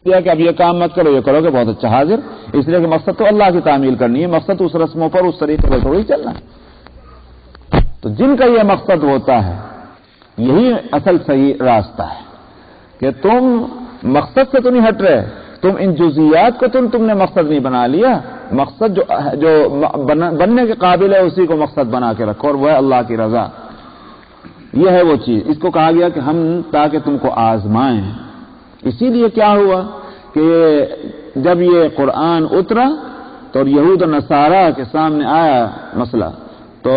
کیا کہ اب یہ کام مت کرو، یہ کرو کہ بہت اچھا حاضر، اس لیے کہ مقصد تو اللہ کی تعمیل کرنی ہے، مقصد اس رسموں پر اس طریقے پر تھوڑی چلنا ہے۔ تو جن کا یہ مقصد ہوتا ہے یہی اصل صحیح راستہ ہے کہ تم مقصد سے تو نہیں ہٹ رہے، تم ان جزیات کو تم نے مقصد نہیں بنا لیا، مقصد جو بننے کے قابل ہے اسی کو مقصد بنا کے رکھو، اور وہ ہے اللہ کی رضا۔ یہ ہے وہ چیز، اس کو کہا گیا کہ ہم تاکہ تم کو آزمائیں۔ اسی لیے کیا ہوا کہ جب یہ قرآن اترا تو یہود و نصارہ کے سامنے آیا مسئلہ، تو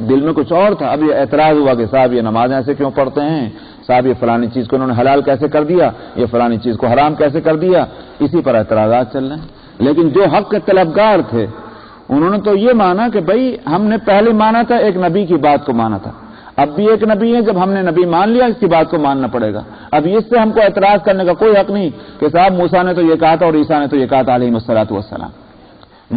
دل میں کچھ اور تھا۔ اب یہ اعتراض ہوا کہ صاحب یہ نمازیں ایسے کیوں پڑھتے ہیں، صاحب یہ فلانی چیز کو انہوں نے حلال کیسے کر دیا، یہ فلانی چیز کو حرام کیسے کر دیا، اسی پر اعتراضات چل رہے ہیں۔ لیکن جو حق کے طلبگار تھے انہوں نے تو یہ مانا کہ بھائی ہم نے پہلے مانا تھا، ایک نبی کی بات کو مانا تھا، اب بھی ایک نبی ہے، جب ہم نے نبی مان لیا اس کی بات کو ماننا پڑے گا۔ اب اس سے ہم کو اعتراض کرنے کا کوئی حق نہیں کہ صاحب موسیٰ نے تو یہ کہا تھا اور عیسیٰ نے تو یہ کہا تھا علیہ الصلوۃ والسلام۔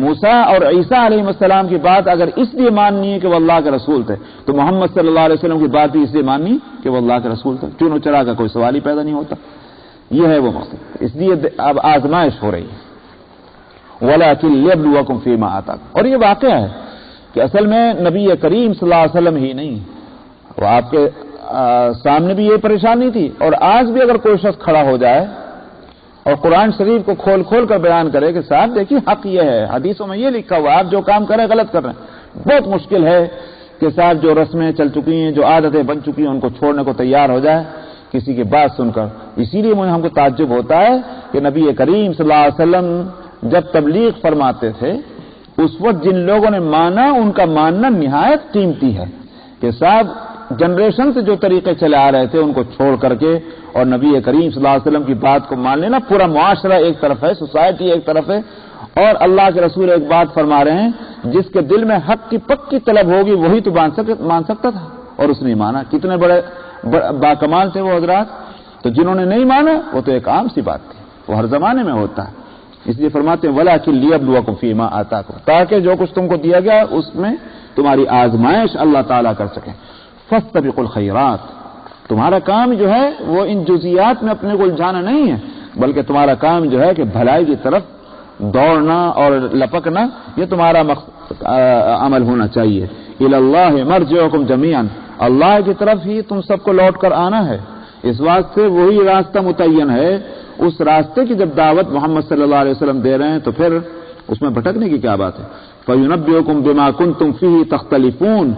موسیٰ اور عیسیٰ علیہ السلام کی بات اگر اس لیے ماننی ہے کہ وہ اللہ کے رسول تھے تو محمد صلی اللہ علیہ وسلم کی بات بھی اس لیے ماننی کہ وہ اللہ کے رسول تھے، چون و چرا کا کوئی سوال ہی پیدا نہیں ہوتا۔ یہ ہے وہ مقصد، اس لیے اب آزمائش ہو رہی ہے۔ وَلَٰكِن لِيَبْلُوَكُمْ فِي مَا آتَاكُمْ، اور یہ واقعہ ہے کہ اصل میں نبی کریم صلی اللہ علیہ وسلم ہی نہیں، وہ آپ کے سامنے بھی یہ پریشانی تھی، اور آج بھی اگر کوئی شخص کھڑا ہو جائے اور قرآن شریف کو کھول کھول کر بیان کرے کہ صاحب دیکھیے حق یہ ہے، حدیثوں میں یہ لکھا ہوا، آپ جو کام کریں غلط کر رہے ہیں، بہت مشکل ہے کہ صاحب جو رسمیں چل چکی ہیں، جو عادتیں بن چکی ہیں، ان کو چھوڑنے کو تیار ہو جائے کسی کی بات سن کر۔ اسی لیے ہم کو تعجب ہوتا ہے کہ نبی کریم صلی اللہ علیہ وسلم جب تبلیغ فرماتے تھے اس وقت جن لوگوں نے مانا ان کا ماننا نہایت قیمتی ہے کہ صاحب جنریشن سے جو طریقے چلے آ رہے تھے ان کو چھوڑ کر کے اور نبی کریم صلی اللہ علیہ وسلم کی بات کو مان لینا۔ پورا معاشرہ ایک طرف ہے، سوسائٹی ایک طرف ہے، اور اللہ کے رسول ایک بات فرما رہے ہیں جس کے دل میں حق کی پکی طلب ہوگی وہی تو مان سکتا تھا، اور اس نے مانا۔ کتنے بڑے باکمال تھے وہ حضرات، تو جنہوں نے نہیں مانا وہ تو ایک عام سی بات تھی، وہ ہر زمانے میں ہوتا ہے۔ اس لیے فرماتے ہیں وَلَٰكِن لِيَبْلُوَكُمْ فِي مَا آتَاكُمْ، تاکہ جو کچھ تم کو دیا گیا اس میں تمہاری آزمائش اللہ تعالیٰ کر سکے۔ فَاسْتَبِقُوا الْخَيْرَاتِ، تمہارا کام جو ہے وہ ان جزیات میں اپنے کو الجھانا نہیں ہے، بلکہ تمہارا کام جو ہے کہ بھلائی کی طرف دوڑنا اور لپکنا، یہ تمہارا عمل ہونا چاہیے۔ إِلَى اللَّهِ مَرْجِعُكُمْ جَمِيعًا، اللہ کی طرف ہی تم سب کو لوٹ کر آنا ہے۔ اس واسطے وہی راستہ متعین ہے، اس راستے کی جب دعوت محمد صلی اللہ علیہ وسلم دے رہے ہیں تو پھر اس میں بھٹکنے کی کیا بات ہے۔ فَيُنَبِّئُكُم بِمَا كُنتُمْ فِيهِ تَخْتَلِفُونَ،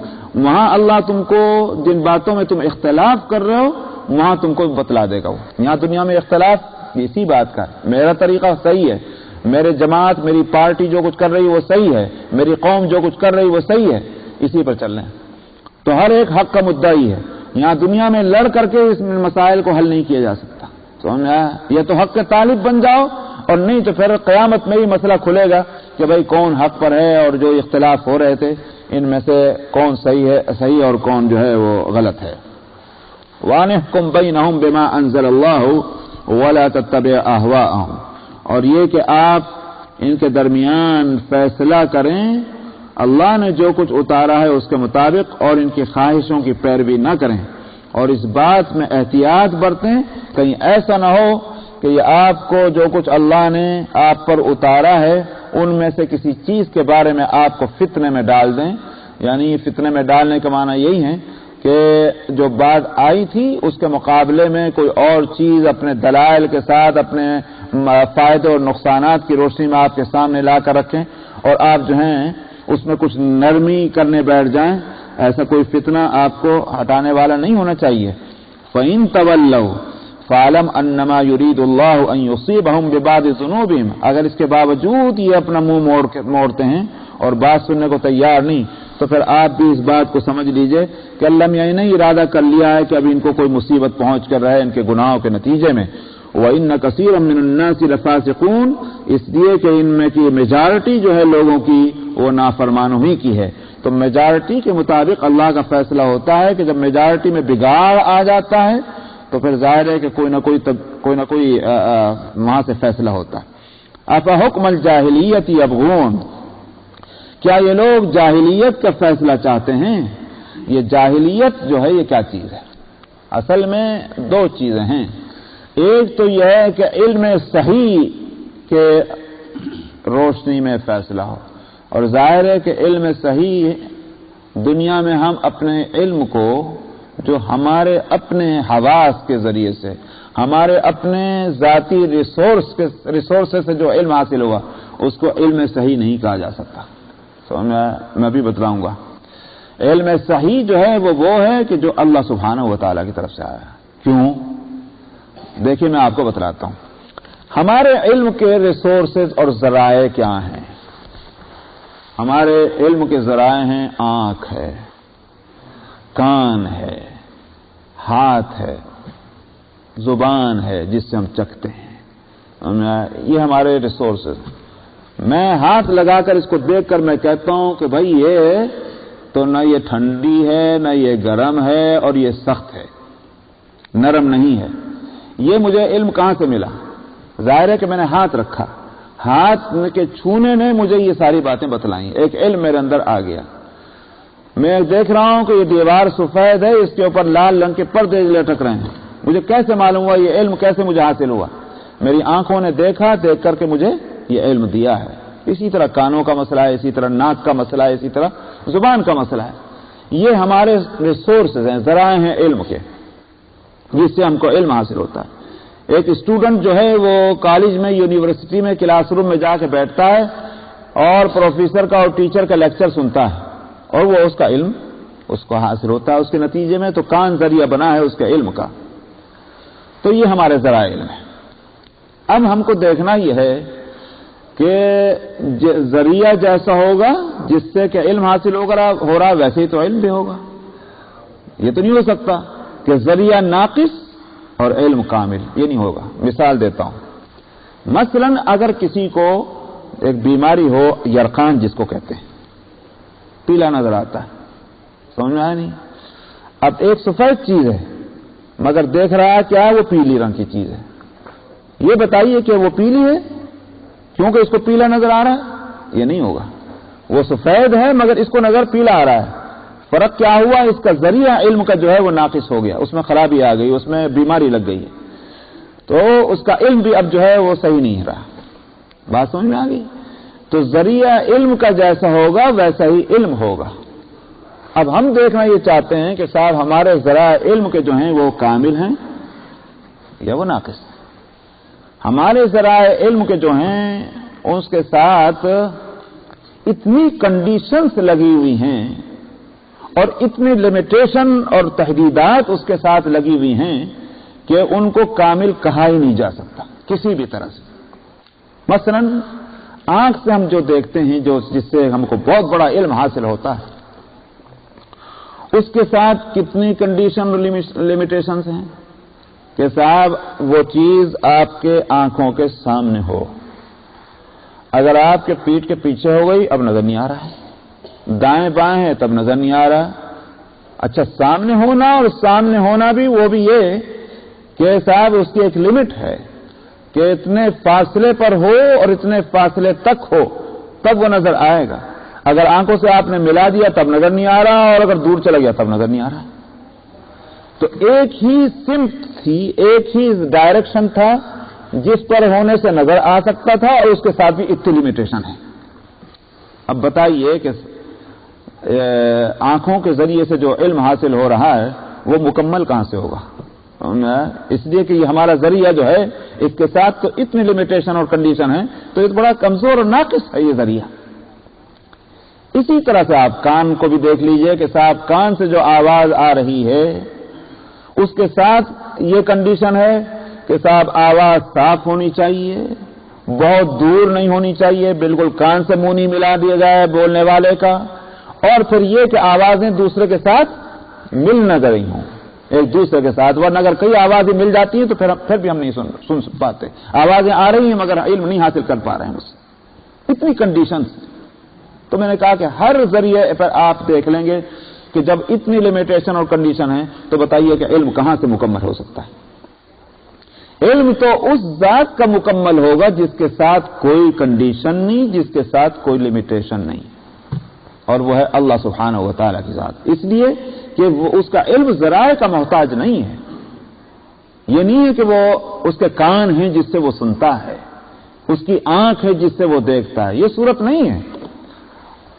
وہاں اللہ تم کو جن باتوں میں تم اختلاف کر رہے ہو وہاں تم کو بتلا دے گا۔ یہاں دنیا میں اختلاف اسی بات کا ہے، میرا طریقہ صحیح ہے، میرے جماعت میری پارٹی جو کچھ کر رہی وہ صحیح ہے، میری قوم جو کچھ کر رہی وہ صحیح ہے، اسی پر چل رہے ہیں۔ تو ہر ایک حق کا مدعی ہے، یہاں دنیا میں لڑ کر کے اس مسائل کو حل نہیں کیا جا سکتا۔ سمجھ آیا؟ یہ تو حق کے طالب بن جاؤ، اور نہیں تو پھر قیامت میں ہی مسئلہ کھلے گا کہ بھائی کون حق پر ہے، اور جو اختلاف ہو رہے تھے ان میں سے کون صحیح اور کون جو ہے وہ غلط ہے۔ وَأَنِحْكُمْ بَيْنَهُمْ بِمَا أَنزَلَ اللَّهُ وَلَا تَتَّبِعْ أَهْوَاءَهُمْ، اور یہ کہ آپ ان کے درمیان فیصلہ کریں اللہ نے جو کچھ اتارا ہے اس کے مطابق، اور ان کی خواہشوں کی پیروی نہ کریں، اور اس بات میں احتیاط برتیں کہیں ایسا نہ ہو کہ یہ آپ کو جو کچھ اللہ نے آپ پر اتارا ہے ان میں سے کسی چیز کے بارے میں آپ کو فتنے میں ڈال دیں۔ یعنی فتنے میں ڈالنے کا معنی یہی ہے کہ جو بات آئی تھی اس کے مقابلے میں کوئی اور چیز اپنے دلائل کے ساتھ اپنے فائدے اور نقصانات کی روشنی میں آپ کے سامنے لا کر رکھیں، اور آپ جو ہیں اس میں کچھ نرمی کرنے بیٹھ جائیں۔ ایسا کوئی فتنہ آپ کو ہٹانے والا نہیں ہونا چاہیے۔ فَإِن تَوَلَّوْا فَاعْلَمْ أَنَّمَا يُرِيدُ اللَّهُ أَن يُصِيبَهُم بِبَعْضِ ذُنُوبِهِمْ، اگر اس کے باوجود یہ اپنا منہ موڑتے ہیں اور بات سننے کو تیار نہیں تو پھر آپ بھی اس بات کو سمجھ لیجئے کہ اللہ نے یہ نہیں ارادہ کر لیا ہے کہ ابھی ان کو کوئی مصیبت پہنچ کر رہے ان کے گناہوں کے نتیجے میں۔ وَإِنَّ كَثِيرًا مِّنَ النَّاسِ لَفَاسِقُونَ، اس لیے کہ ان میں کی میجارٹی جو ہے لوگوں کی وہ نافرمانوں ہی کی ہے۔ تو میجارٹی کے مطابق اللہ کا فیصلہ ہوتا ہے کہ جب میجارٹی میں بگاڑ آ جاتا ہے تو پھر ظاہر ہے کہ کوئی نہ کوئی وہاں سے فیصلہ ہوتا ہے۔ افحکم الجاہلیت یبغون، کیا یہ لوگ جاہلیت کا فیصلہ چاہتے ہیں؟ یہ جاہلیت جو ہے یہ کیا چیز ہے؟ اصل میں دو چیزیں ہیں۔ ایک تو یہ ہے کہ علم صحیح کے روشنی میں فیصلہ ہو، اور ظاہر ہے کہ علم صحیح دنیا میں ہم اپنے علم کو جو ہمارے اپنے حواس کے ذریعے سے، ہمارے اپنے ذاتی ریسورس سے جو علم حاصل ہوا اس کو علم صحیح نہیں کہا جا سکتا. تو میں بھی بتلاؤں گا. علم صحیح جو ہے وہ ہے کہ جو اللہ سبحانہ و تعالیٰ کی طرف سے آیا. کیوں؟ دیکھیے میں آپ کو بتلاتا ہوں. ہمارے علم کے ریسورسز اور ذرائع کیا ہیں؟ ہمارے علم کے ذرائع ہیں آنکھ ہے، کان ہے، ہاتھ ہے، زبان ہے جس سے ہم چکھتے ہیں. یہ ہمارے ریسورسز. میں ہاتھ لگا کر اس کو دیکھ کر میں کہتا ہوں کہ بھائی یہ تو نہ یہ ٹھنڈی ہے نہ یہ گرم ہے اور یہ سخت ہے، نرم نہیں ہے. یہ مجھے علم کہاں سے ملا؟ ظاہر ہے کہ میں نے ہاتھ رکھا، ہاتھ کے چھونے نے مجھے یہ ساری باتیں بتلائیں، ایک علم میرے اندر آ گیا. میں دیکھ رہا ہوں کہ یہ دیوار سفید ہے، اس کے اوپر لال رنگ کے پردے لٹک رہے ہیں. مجھے کیسے معلوم ہوا؟ یہ علم کیسے مجھے حاصل ہوا؟ میری آنکھوں نے دیکھا، دیکھ کر کے مجھے یہ علم دیا ہے. اسی طرح کانوں کا مسئلہ ہے، اسی طرح ناک کا مسئلہ ہے، اسی طرح زبان کا مسئلہ ہے. یہ ہمارے ریسورسز ہیں، ذرائع ہیں علم کے، جس سے ہم کو علم حاصل ہوتا ہے. ایک اسٹوڈنٹ جو ہے وہ کالج میں، یونیورسٹی میں، کلاس روم میں جا کے بیٹھتا ہے اور پروفیسر کا اور ٹیچر کا لیکچر سنتا ہے اور وہ اس کا علم اس کو حاصل ہوتا ہے. اس کے نتیجے میں تو کان ذریعہ بنا ہے اس کے علم کا. تو یہ ہمارے ذرائع علم ہے. اب ہم کو دیکھنا یہ ہے کہ ذریعہ جیسا ہوگا جس سے کہ علم حاصل ہو رہا ویسے ہی تو علم بھی ہوگا. یہ تو نہیں ہو سکتا کہ ذریعہ ناقص اور علم کامل، یہ نہیں ہوگا. مثال دیتا ہوں. مثلا اگر کسی کو ایک بیماری ہو، یرقان جس کو کہتے ہیں، پیلا نظر آتا ہے، سمجھ میں آیا نہیں؟ اب ایک سفید چیز ہے مگر دیکھ رہا ہے کیا وہ پیلی رنگ کی چیز ہے. یہ بتائیے کہ وہ پیلی ہے کیونکہ اس کو پیلا نظر آ رہا ہے؟ یہ نہیں ہوگا. وہ سفید ہے مگر اس کو نظر پیلا آ رہا ہے. فرق کیا ہوا؟ اس کا ذریعہ علم کا جو ہے وہ ناقص ہو گیا، اس میں خرابی آ گئی، اس میں بیماری لگ گئی ہے. تو اس کا علم بھی اب جو ہے وہ صحیح نہیں رہا. بات سمجھ میں آ گئی؟ تو ذریعہ علم کا جیسا ہوگا ویسا ہی علم ہوگا. اب ہم دیکھنا یہ چاہتے ہیں کہ صاحب ہمارے ذرائع علم کے جو ہیں وہ کامل ہیں یا وہ ناقص ہیں. ہمارے ذرائع علم کے جو ہیں اس کے ساتھ اتنی کنڈیشنز لگی ہوئی ہیں اور اتنی لمیٹیشن اور تحدیدات اس کے ساتھ لگی ہوئی ہیں کہ ان کو کامل کہا ہی نہیں جا سکتا کسی بھی طرح سے. مثلا آنکھ سے ہم جو دیکھتے ہیں، جس سے ہم کو بہت بڑا علم حاصل ہوتا ہے، اس کے ساتھ کتنی کنڈیشن اور لمیٹیشنز ہیں کہ صاحب وہ چیز آپ کے آنکھوں کے سامنے ہو. اگر آپ کے پیٹھ کے پیچھے ہو گئی اب نظر نہیں آ رہا ہے، دائیں بائیں ہے تب نظر نہیں آ رہا. اچھا سامنے ہونا، اور سامنے ہونا بھی وہ بھی یہ کہ صاحب اس کی ایک لمٹ ہے کہ اتنے فاصلے پر ہو اور اتنے فاصلے تک ہو تب وہ نظر آئے گا. اگر آنکھوں سے آپ نے ملا دیا تب نظر نہیں آ رہا، اور اگر دور چلا گیا تب نظر نہیں آ رہا. تو ایک ہی سمت تھی، ایک ہی ڈائریکشن تھا جس پر ہونے سے نظر آ سکتا تھا، اور اس کے ساتھ بھی اتنی لمیٹیشن ہے. اب بتائیے کہ آنکھوں کے ذریعے سے جو علم حاصل ہو رہا ہے وہ مکمل کہاں سے ہوگا؟ اس لیے کہ یہ ہمارا ذریعہ جو ہے اس کے ساتھ تو اتنی لمیٹیشن اور کنڈیشن ہے، تو یہ بڑا کمزور اور ناقص ہے یہ ذریعہ. اسی طرح سے آپ کان کو بھی دیکھ لیجئے کہ صاحب کان سے جو آواز آ رہی ہے اس کے ساتھ یہ کنڈیشن ہے کہ صاحب آواز صاف ہونی چاہیے، بہت دور نہیں ہونی چاہیے، بالکل کان سے منہ نہیں ملا دیا جائے بولنے والے کا، اور پھر یہ کہ آوازیں دوسرے کے ساتھ مل نہ گئی ہوں ایک دوسرے کے ساتھ. ورنہ اگر کئی آوازیں مل جاتی ہیں تو پھر بھی ہم نہیں سن پاتے. آوازیں آ رہی ہیں مگر علم نہیں حاصل کر پا رہے ہیں اس سے. اتنی کنڈیشنز. تو میں نے کہا کہ ہر ذریعے پر آپ دیکھ لیں گے کہ جب اتنی لمیٹیشن اور کنڈیشن ہے تو بتائیے کہ علم کہاں سے مکمل ہو سکتا ہے؟ علم تو اس ذات کا مکمل ہوگا جس کے ساتھ کوئی کنڈیشن نہیں، جس کے ساتھ کوئی لمیٹیشن نہیں، اور وہ ہے اللہ سبحانہ و تعالیٰ کی ذات. اس لیے کہ وہ اس کا علم ذرائع کا محتاج نہیں ہے. یہ نہیں ہے کہ وہ اس کے کان ہیں جس سے وہ سنتا ہے، اس کی آنکھ ہے جس سے وہ دیکھتا ہے، یہ صورت نہیں ہے۔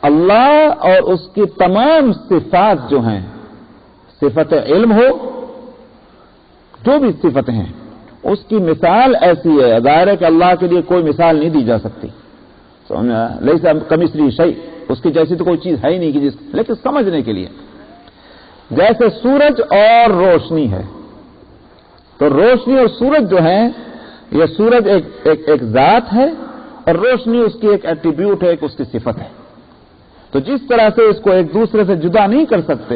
اللہ اور اس کی تمام صفات جو ہیں، صفت علم ہو، جو بھی صفت ہیں، اس کی مثال ایسی ہے، ظاہر ہے کہ اللہ کے لیے کوئی مثال نہیں دی جا سکتی، لیس کمثلہ شیء، اس کی جیسی تو کوئی چیز ہے ہی نہیں کہ لیکن سمجھنے کے لیے جیسے سورج اور روشنی ہے، تو روشنی اور سورج جو ہے، یہ سورج ایک ذات ہے اور روشنی اس کی ایک ایٹریبیوٹ ہے، ایک اس کی صفت ہے۔ تو جس طرح سے اس کو ایک دوسرے سے جدا نہیں کر سکتے،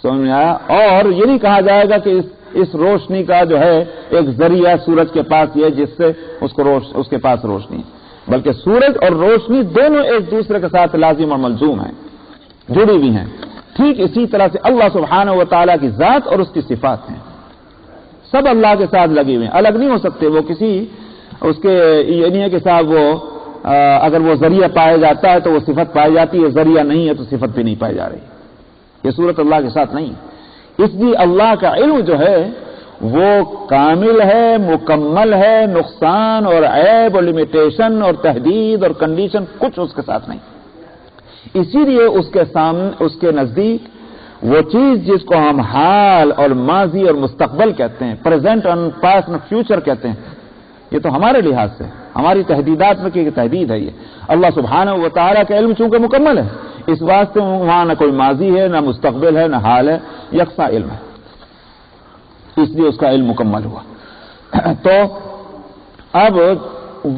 سمجھ میں آیا؟ اور یہ نہیں کہا جائے گا کہ اس روشنی کا جو ہے ایک ذریعہ سورج کے پاس یہ جس سے اس کے پاس روشنی ہے، بلکہ سورج اور روشنی دونوں ایک دوسرے کے ساتھ لازم اور ملزوم ہیں، جڑی ہوئی ہیں۔ ٹھیک اسی طرح سے اللہ سبحانہ و تعالیٰ کی ذات اور اس کی صفات ہیں، سب اللہ کے ساتھ لگے ہوئے ہیں، الگ نہیں ہو سکتے۔ وہ کسی اس کے یہ نہیں ہے کہ صاحب وہ اگر وہ ذریعہ پایا جاتا ہے تو وہ صفت پائی جاتی ہے، ذریعہ نہیں ہے تو صفت بھی نہیں پائی جا رہی، یہ صورت اللہ کے ساتھ نہیں ہے۔ اس لیے اللہ کا علم جو ہے وہ کامل ہے، مکمل ہے، نقصان اور عیب اور لمیٹیشن اور تحدید اور کنڈیشن کچھ اس کے ساتھ نہیں۔ اسی لیے اس کے سامنے، اس کے نزدیک وہ چیز جس کو ہم حال اور ماضی اور مستقبل کہتے ہیں، پریزنٹ اور پاسٹ اور فیوچر کہتے ہیں، یہ تو ہمارے لحاظ سے ہماری تحدیدات میں کی تحدید ہے۔ یہ اللہ سبحانہ و تعالیٰ کا علم چونکہ مکمل ہے، اس واسطے وہاں نہ کوئی ماضی ہے، نہ مستقبل ہے، نہ حال ہے، یکساں علم ہے، اس لیے اس کا علم مکمل ہوا۔ تو اب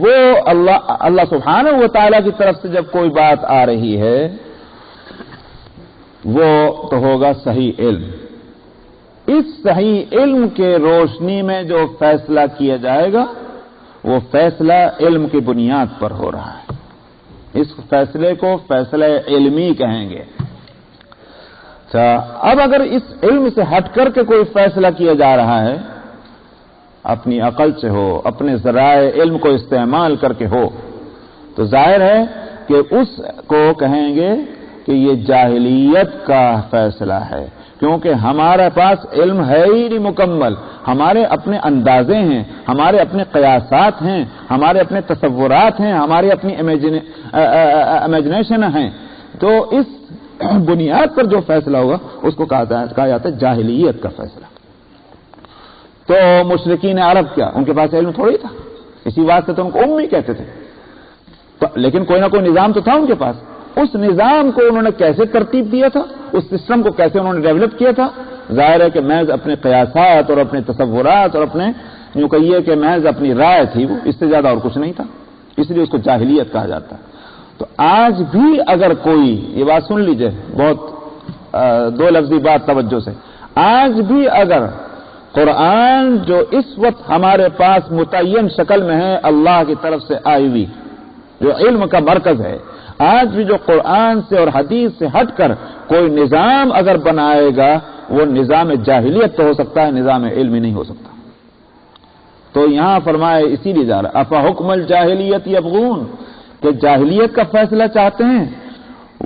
وہ اللہ سبحانہ و تعالیٰ کی طرف سے جب کوئی بات آ رہی ہے وہ تو ہوگا صحیح علم۔ اس صحیح علم کے روشنی میں جو فیصلہ کیا جائے گا وہ فیصلہ علم کی بنیاد پر ہو رہا ہے، اس فیصلے کو فیصلہ علمی کہیں گے۔ اچھا، اب اگر اس علم سے ہٹ کر کے کوئی فیصلہ کیا جا رہا ہے، اپنی عقل سے ہو، اپنے ذرائع علم کو استعمال کر کے ہو، تو ظاہر ہے کہ اس کو کہیں گے کہ یہ جاہلیت کا فیصلہ ہے، کیونکہ ہمارے پاس علم ہے ہی نہیں مکمل، ہمارے اپنے اندازے ہیں، ہمارے اپنے قیاسات ہیں، ہمارے اپنے تصورات ہیں، ہماری اپنی امیجنیشن ہیں، تو اس بنیاد پر جو فیصلہ ہوگا اس کو کہا جاتا ہے جاہلیت کا فیصلہ۔ تو مشرکین عرب کیا ان کے پاس علم تھوڑی تھا، اسی واسطے تو ان کو امی کہتے تھے، لیکن کوئی نہ کوئی نظام تو تھا ان کے پاس۔ اس نظام کو انہوں نے کیسے ترتیب دیا تھا، اس سسٹم کو کیسے انہوں نے ڈیولپ کیا تھا، ظاہر ہے کہ محض اپنے قیاسات اور اپنے تصورات اور اپنے یوں کہیے کہ محض اپنی رائے تھی، وہ اس سے زیادہ اور کچھ نہیں تھا، اس لیے اس کو جاہلیت کہا جاتا ہے۔ تو آج بھی اگر کوئی، یہ بات سن لیجئے بہت دو لفظی بات توجہ سے، آج بھی اگر قرآن جو اس وقت ہمارے پاس متعین شکل میں ہے اللہ کی طرف سے آئی ہوئی، جو علم کا مرکز ہے، آج بھی جو قرآن سے اور حدیث سے ہٹ کر کوئی نظام اگر بنائے گا وہ نظام جاہلیت تو ہو سکتا ہے، نظام علمی نہیں ہو سکتا۔ تو یہاں فرمائے اسی لیے جا رہا افا حکم الجاہلیت یبغون، کہ جاہلیت کا فیصلہ چاہتے ہیں۔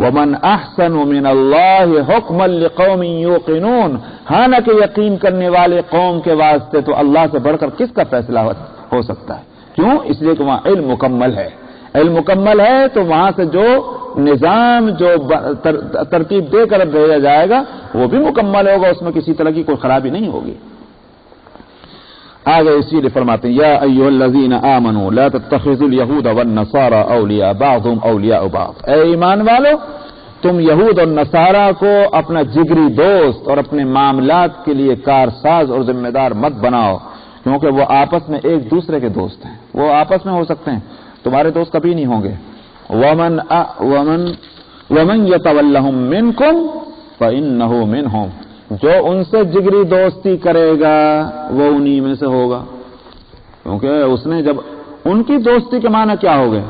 ومن احسن من اللہ حکما لقوم یوقنون، حالانکہ یقین کرنے والے قوم کے واسطے تو اللہ سے بڑھ کر کس کا فیصلہ ہو سکتا ہے؟ کیوں؟ اس لیے کہ وہاں علم مکمل ہے، علم مکمل ہے تو وہاں سے جو نظام جو ترتیب دے کر بھیجا جائے گا وہ بھی مکمل ہوگا، اس میں کسی طرح کی کوئی خرابی نہیں ہوگی۔ آگے اسی لیے فرماتے ہیں یا ایھا الذین آمنوا لا تتخذوا اليهود والنصارى اولیاء بعضهم اولیاء بعض، اے ایمان والو تم یہود اور نصارہ کو اپنا جگری دوست اور اپنے معاملات کے لیے کارساز اور ذمہ دار مت بناؤ، کیونکہ وہ آپس میں ایک دوسرے کے دوست ہیں، وہ آپس میں ہو سکتے ہیں، تمہارے دوست کبھی نہیں ہوں گے۔ ومن یتولہم منکم فانہ منہم، جو ان سے جگری دوستی کرے گا وہ انہی میں سے ہوگا، کیونکہ اس نے جب ان کی دوستی کے معنی کیا ہو گئے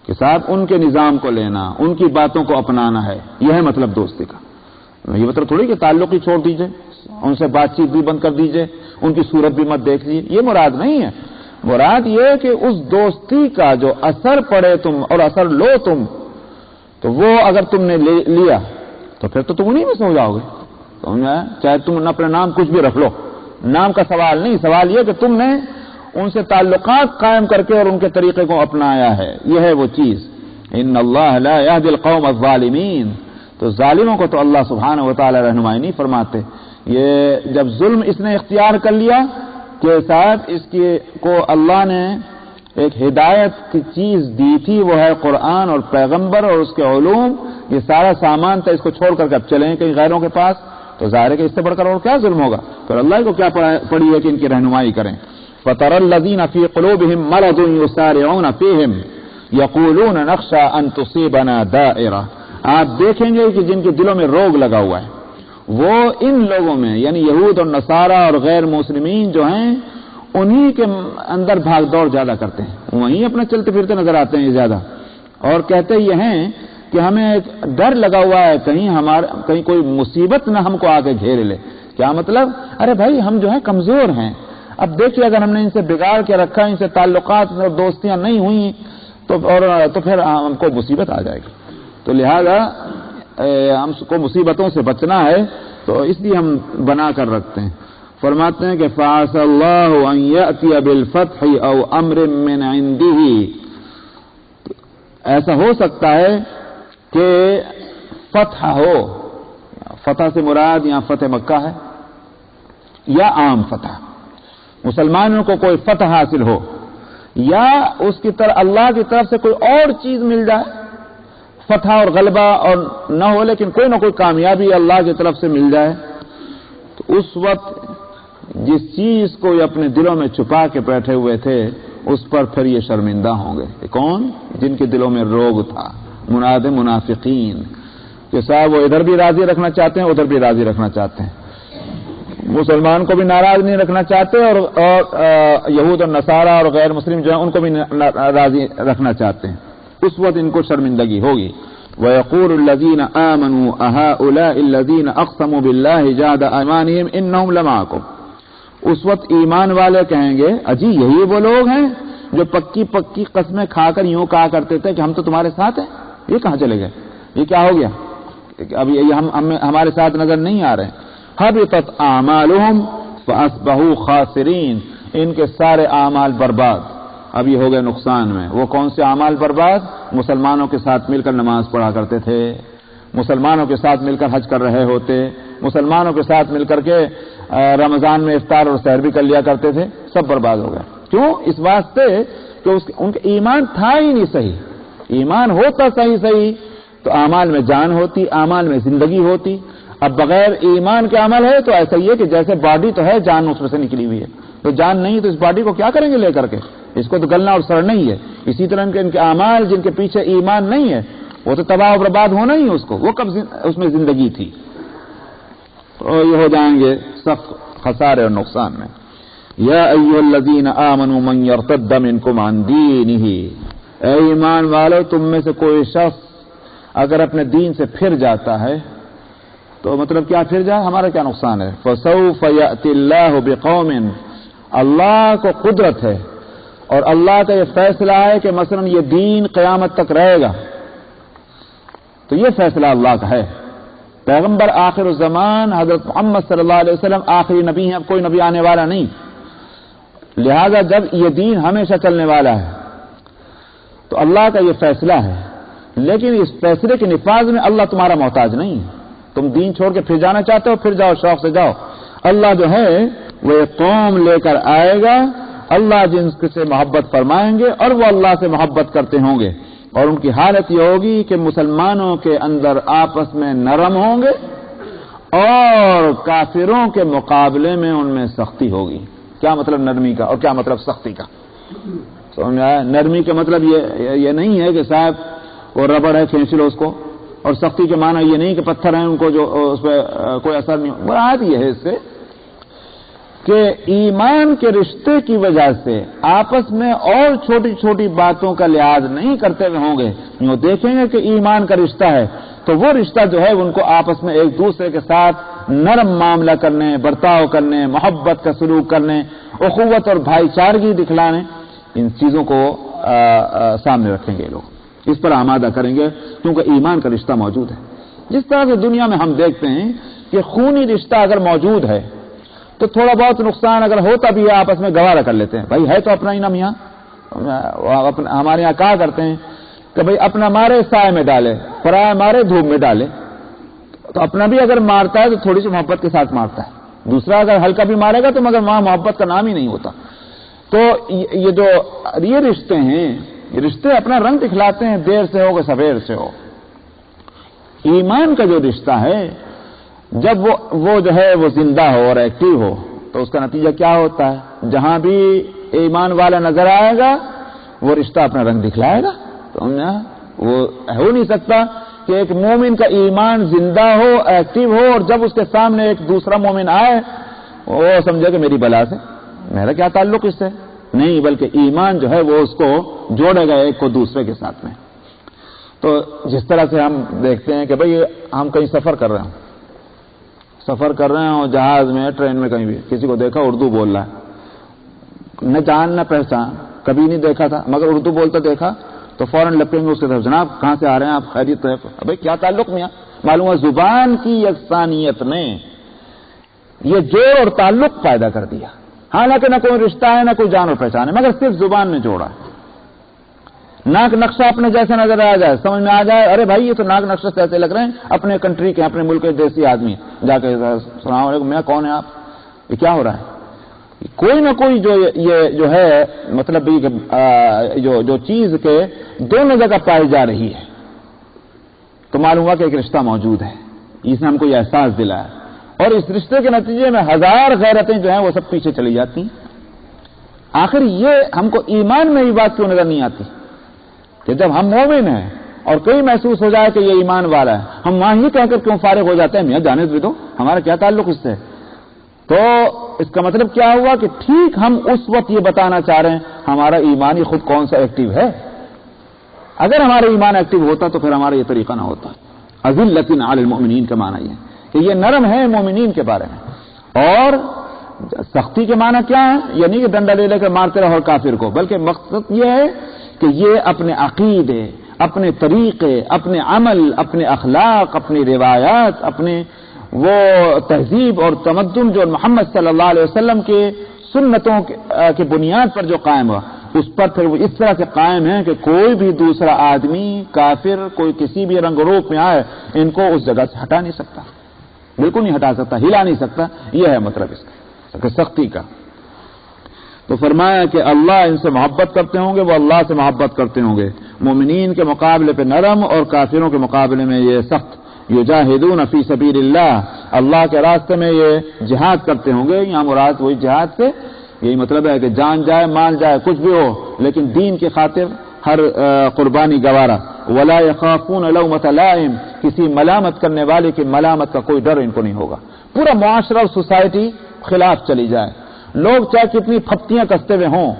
کہ صاحب ان کے نظام کو لینا، ان کی باتوں کو اپنانا ہے، یہ ہے مطلب دوستی کا۔ یہ مطلب تھوڑی کہ تعلق ہی چھوڑ دیجئے، ان سے بات چیت بھی بند کر دیجئے، ان کی صورت بھی مت دیکھ لیجئے، یہ مراد نہیں ہے۔ مراد یہ ہے کہ اس دوستی کا جو اثر پڑے تم اور اثر لو تم، تو وہ اگر تم نے لیا تو پھر تو تم انہی میں سے ہو جاؤ گے، چاہے تم اپنا نام کچھ بھی رکھ لو، نام کا سوال نہیں، سوال یہ کہ تم نے ان سے تعلقات قائم کر کے اور ان کے طریقے کو اپنایا ہے، یہ ہے وہ چیز۔ ان اللہ لا یہدی القوم الظالمین، تو ظالموں کو تو اللہ سبحانہ و تعالی رہنمائی نہیں فرماتے۔ یہ جب ظلم اس نے اختیار کر لیا کہ صاحب اس کو اللہ نے ایک ہدایت کی چیز دی تھی، وہ ہے قرآن اور پیغمبر اور اس کے علوم، یہ سارا سامان تھا، اس کو چھوڑ کر کے اب چلیں کہیں غیروں کے پاس، تو ظاہر ہے کہ اس سے بڑھ کر اور کیا ظلم ہوگا؟ پھر اللہ کو کیا پڑی ہے کہ ان کی رہنمائی کریں۔ فَتَرَى الَّذِينَ فِي قُلُوبِهِم مَّرَضٌ يُسَارِعُونَ فِيهِمْ يَقُولُونَ نَخْشَىٰ أَن تُصِيبَنَا دَائِرَةٌ، آپ دیکھیں گے کہ جن کے دلوں میں روگ لگا ہوا ہے، وہ ان لوگوں میں یعنی یہود اور نصارہ اور غیر مسلمین جو ہیں انہی کے اندر بھاگ دوڑ زیادہ کرتے ہیں، وہیں اپنا چلتے پھرتے نظر آتے ہیں زیادہ، اور کہتے یہ ہیں کہ ہمیں ایک ڈر لگا ہوا ہے کہیں کوئی مصیبت نہ ہم کو آگے گھیر لے۔ کیا مطلب؟ ارے بھائی ہم جو ہے کمزور ہیں، اب دیکھیے اگر ہم نے ان سے بگاڑ کے رکھا، ان سے تعلقات اور دوستیاں نہیں ہوئی تو پھر ہم کو مصیبت آ جائے گی، تو لہذا ہم کو مصیبتوں سے بچنا ہے، تو اس لیے ہم بنا کر رکھتے ہیں۔ فرماتے ہیں کہ فَعَسَى اللَّهُ أَن يَأْتِيَ بِالْفَتْحِ أَوْ أَمْرٍ مِّنْ عِندِهِ، ایسا ہو سکتا ہے کہ فتح ہو، فتح سے مراد یہاں فتح مکہ ہے یا عام فتح، مسلمانوں کو کوئی فتح حاصل ہو یا اس کی طرف اللہ کی طرف سے کوئی اور چیز مل جائے، فتح اور غلبہ اور نہ ہو لیکن کوئی نہ کوئی کامیابی اللہ کی طرف سے مل جائے، تو اس وقت جس چیز کو یہ اپنے دلوں میں چھپا کے بیٹھے ہوئے تھے اس پر پھر یہ شرمندہ ہوں گے۔ کون؟ جن کے دلوں میں روگ تھا، مناد منافقین، کہ صاحب وہ ادھر بھی راضی رکھنا چاہتے ہیں ادھر بھی راضی رکھنا چاہتے ہیں، مسلمان کو بھی ناراض نہیں رکھنا چاہتے اور یہود اور نصارہ اور غیر مسلم جو ہیں ان کو بھی راضی رکھنا چاہتے ہیں، اس وقت ان کو شرمندگی ہوگی۔ وَيَقُولُ الَّذِينَ آمَنُوا أَهَٰؤُلَاءِ الَّذِينَ أَقْسَمُوا بِاللَّهِ جَهْدَ أَيْمَانِهِمْ إِنَّهُمْ لَمَعَكُمْ، اس وقت ایمان والے کہیں گے اجی یہی وہ لوگ ہیں جو پکی پکی قسمیں کھا کر یوں کہا کرتے تھے کہ ہم تو تمہارے ساتھ ہیں، یہ کہاں چلے گئے؟ یہ کیا ہو گیا؟ اب یہ ہمارے ساتھ نظر نہیں آ رہے ہیں۔ حبطت اعمالهم فاصبحوا خاسرین، ان کے سارے اعمال برباد، اب یہ ہو گئے نقصان میں۔ وہ کون سے اعمال برباد؟ مسلمانوں کے ساتھ مل کر نماز پڑھا کرتے تھے، مسلمانوں کے ساتھ مل کر حج کر رہے ہوتے، مسلمانوں کے ساتھ مل کر کے رمضان میں افطار اور سحر بھی کر لیا کرتے تھے، سب برباد ہو گئے۔ کیوں؟ اس واسطے کہ ان کا ایمان تھا ہی نہیں صحیح، ایمان ہوتا صحیح تو اعمال میں جان ہوتی، اعمال میں زندگی ہوتی۔ اب بغیر ایمان کے عمل ہے تو ایسا ہی ہے کہ جیسے باڈی تو ہے جان اس میں سے نکلی ہوئی ہے، تو جان نہیں تو اس باڈی کو کیا کریں گے لے کر کے؟ اس کو تو گلنا اور سڑنا ہی ہے۔ اسی طرح ان کے اعمال جن کے پیچھے ایمان نہیں ہے وہ تو تباہ و برباد ہونا ہی ہے، اس کو وہ کب اس میں زندگی تھی، تو یہ ہو جائیں گے سخت خسارے اور نقصان میں۔ یا ایھا الذین آمنوا من یرتد منکم عن دینہ، اے ایمان والو تم میں سے کوئی شخص اگر اپنے دین سے پھر جاتا ہے تو مطلب کیا پھر جائے؟ ہمارا کیا نقصان ہے؟ فسوف یأتی اللہ بقوم، اللہ کو قدرت ہے اور اللہ کا یہ فیصلہ ہے کہ مثلا یہ دین قیامت تک رہے گا، تو یہ فیصلہ اللہ کا ہے۔ پیغمبر آخر الزمان حضرت محمد صلی اللہ علیہ وسلم آخری نبی ہیں، اب کوئی نبی آنے والا نہیں، لہذا جب یہ دین ہمیشہ چلنے والا ہے تو اللہ کا یہ فیصلہ ہے، لیکن اس فیصلے کے نفاذ میں اللہ تمہارا محتاج نہیں ہے۔ تم دین چھوڑ کے پھر جانا چاہتے ہو پھر جاؤ، شوق سے جاؤ، اللہ جو ہے وہ ایک قوم لے کر آئے گا، اللہ جن سے محبت فرمائیں گے اور وہ اللہ سے محبت کرتے ہوں گے، اور ان کی حالت یہ ہوگی کہ مسلمانوں کے اندر آپس میں نرم ہوں گے اور کافروں کے مقابلے میں ان میں سختی ہوگی۔ کیا مطلب نرمی کا اور کیا مطلب سختی کا؟ سمجھ میں آیا؟ نرمی کا مطلب یہ نہیں ہے کہ صاحب وہ ربڑ ہے کھینچ لو اس کو، اور سختی کے معنی یہ نہیں کہ پتھر ہیں ان کو جو اس پہ کوئی اثر نہیں۔ مراد یہ ہے اس سے کہ ایمان کے رشتے کی وجہ سے آپس میں اور چھوٹی چھوٹی باتوں کا لحاظ نہیں کرتے ہوئے ہوں گے، یوں دیکھیں گے کہ ایمان کا رشتہ ہے تو وہ رشتہ جو ہے ان کو آپس میں ایک دوسرے کے ساتھ نرم معاملہ کرنے، برتاؤ کرنے، محبت کا سلوک کرنے، اخوت اور بھائی چارگی دکھلانے، ان چیزوں کو سامنے رکھیں گے لوگ، اس پر آمادہ کریں گے کیونکہ ایمان کا رشتہ موجود ہے۔ جس طرح سے دنیا میں ہم دیکھتے ہیں کہ خونی رشتہ اگر موجود ہے تو تھوڑا بہت نقصان اگر ہوتا بھی ہے آپس میں گوارا کر لیتے ہیں، بھائی ہے تو اپنا ہی نا میاں. ہمارے یہاں کہا کرتے ہیں کہ بھائی اپنا مارے سائے میں ڈالے، پرایا مارے دھوپ میں ڈالے. تو اپنا بھی اگر مارتا ہے تو تھوڑی سی محبت کے ساتھ مارتا ہے، دوسرا اگر ہلکا بھی مارے گا تو مگر وہاں محبت کا نام ہی نہیں ہوتا. تو یہ رشتے ہیں، یہ رشتے اپنا رنگ دکھلاتے ہیں، دیر سے ہو کہ سویر سے ہو. ایمان کا جو رشتہ ہے جب وہ جو ہے وہ زندہ ہو اور ایکٹیو ہو تو اس کا نتیجہ کیا ہوتا ہے؟ جہاں بھی ایمان والا نظر آئے گا وہ رشتہ اپنا رنگ دکھلائے گا. تو وہ ہو نہیں سکتا کہ ایک مومن کا ایمان زندہ ہو، ایکٹیو ہو، اور جب اس کے سامنے ایک دوسرا مومن آئے وہ سمجھے کہ میری بلا سے، میرا کیا تعلق اس سے. نہیں، بلکہ ایمان جو ہے وہ اس کو جوڑے گا ایک کو دوسرے کے ساتھ میں. تو جس طرح سے ہم دیکھتے ہیں کہ بھئی ہم کہیں سفر کر رہے ہوں جہاز میں، ٹرین میں، کہیں بھی کسی کو دیکھا اردو بول رہا ہے، نہ جان نہ پہچان، کبھی نہیں دیکھا تھا مگر اردو بولتا دیکھا تو فوراً لپیں گے اس کے طرف، جناب کہاں سے آ رہے ہیں آپ، خیریت ہے؟ بھائی کیا تعلق میاں؟ معلوم ہے زبان کی یکسانیت نے یہ جوڑ اور تعلق پیدا کر دیا. حالانکہ نہ کوئی رشتہ ہے نہ کوئی جان اور پہچان ہے، مگر صرف زبان نے جوڑا ہے. ناک نقشہ اپنے جیسے نظر آ جائے، سمجھ میں آ جائے ارے بھائی یہ تو ناک نقشہ سے ایسے لگ رہے ہیں اپنے کنٹری کے، اپنے ملک کے دیسی آدمی، جا کے السلام علیکم میاں کون ہے آپ، یہ کیا ہو رہا ہے؟ کوئی نہ کوئی یہ جو ہے مطلب جو چیز کے دونوں جگہ پائی جا رہی ہے تو معلوم ہوا کہ ایک رشتہ موجود ہے. اس نے ہم کو یہ احساس دلایا، اور اس رشتے کے نتیجے میں ہزار غیرتیں جو ہیں وہ سب پیچھے چلی جاتی ہیں. آخر یہ ہم کو ایمان میں یہ بات کیوں نظر نہیں آتی کہ جب ہم مومن ہیں اور کوئی محسوس ہو جائے کہ یہ ایمان والا ہے، ہم وہاں ہی کہہ کر کیوں فارغ ہو جاتے ہیں میاں جانے دو، ہمارا کیا تعلق اس سے. تو اس کا مطلب کیا ہوا کہ ٹھیک ہم اس وقت یہ بتانا چاہ رہے ہیں ہمارا ایمان ہی خود کون سا ایکٹیو ہے. اگر ہمارا ایمان ایکٹیو ہوتا تو پھر ہمارا یہ طریقہ نہ ہوتا. اذلۃ علی المؤمنین کا معنی یہ ہے کہ یہ نرم ہے مومنین کے بارے میں. اور سختی کے معنی کیا ہے؟ یہ نہیں کہ ڈنڈا لے کر مارتے رہو کافر کو، بلکہ مقصد یہ ہے کہ یہ اپنے عقیدے، اپنے طریقے، اپنے عمل، اپنے اخلاق، اپنی روایات، اپنے وہ تہذیب اور تمدن جو محمد صلی اللہ علیہ وسلم کے سنتوں کی بنیاد پر جو قائم ہوا اس پر پھر وہ اس طرح سے قائم ہے کہ کوئی بھی دوسرا آدمی کافر کوئی کسی بھی رنگ روپ میں آئے ان کو اس جگہ سے ہٹا نہیں سکتا، بالکل نہیں ہٹا سکتا، ہلا نہیں سکتا. یہ ہے مطلب اس کا سختی کا. تو فرمایا کہ اللہ ان سے محبت کرتے ہوں گے، وہ اللہ سے محبت کرتے ہوں گے. مومنین کے مقابلے پہ نرم اور کافروں کے مقابلے میں یہ سخت. یجاہدون فی سبیل اللہ، اللہ کے راستے میں یہ جہاد کرتے ہوں گے. یہاں مراد وہی جہاد سے یہی مطلب ہے کہ جان جائے مال جائے کچھ بھی ہو لیکن دین کی خاطر ہر قربانی گوارا. ولا یخافون لومۃ لائم، کسی ملامت کرنے والے کی ملامت کا کوئی ڈر ان کو نہیں ہوگا. پورا معاشرہ اور سوسائٹی خلاف چلی جائے، لوگ چاہے کتنی پھپتیاں کستے ہوئے ہوں،